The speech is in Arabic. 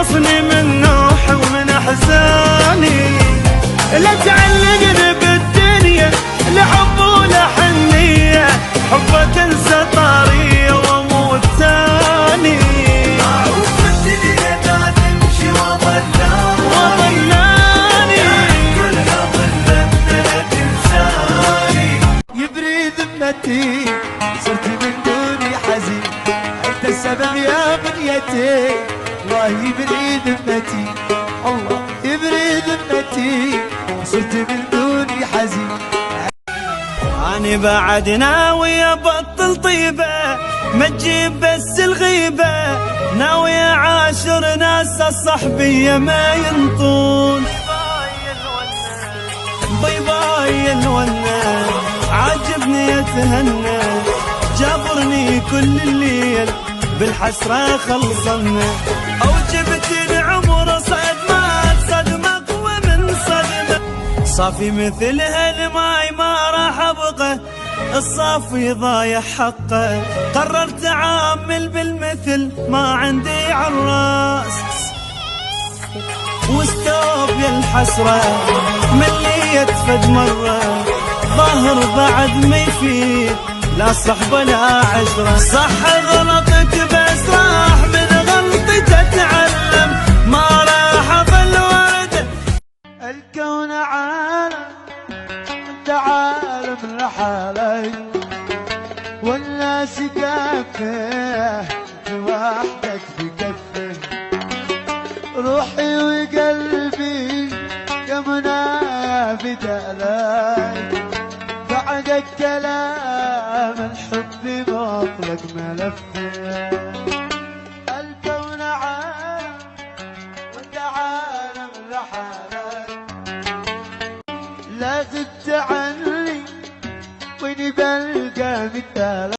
خلصني من نوحي ومن احزاني. لا تعلقني بالدنيا لحب ولا حنيه، حبه تنسى طاريه واموت ثاني. معروف الدنيا ما تمشي وظلاني، كلها ظلت لا تنساني. يبري ذمتي صرت من دوني حزين، انت السبب يا بنيتي. الله يبري ذمتي، الله يبري ذمتي، صرت من دوني حزين. أنا بعد ناوي أبطل طيبة، ما تجيب بس الغيبة. ناوي أعاشر ناس الصحبية ما ينطون. باي باي الونة عاجبني يتهنى، جابرني كل الليل بالحسرة خلصنا. أو جبت العمر صدمات، صدمة أقوى من صدمة. صافي مثل هالماي ما راح أبقى، الصافي ضايع حقه. قررت أعامل بالمثل، ما عندي عالراس واستوب يا الحسرة. مليت فد مرة، ظاهر بعد ما يفيد لا صحبة ولا عشرة. صح غلطت بس راح من غلطتي أتعلم، ما راح أظل ورد. الكون عالم انت عالم لحالك، والناس كافه في وحدك بكفه. روحي وقلبي يا منى بدالك، بعد الكلام الحب مطلق ملفه. الكون عالم وانت عالم لحالك، لا غبت عني واني بلقى مثالك.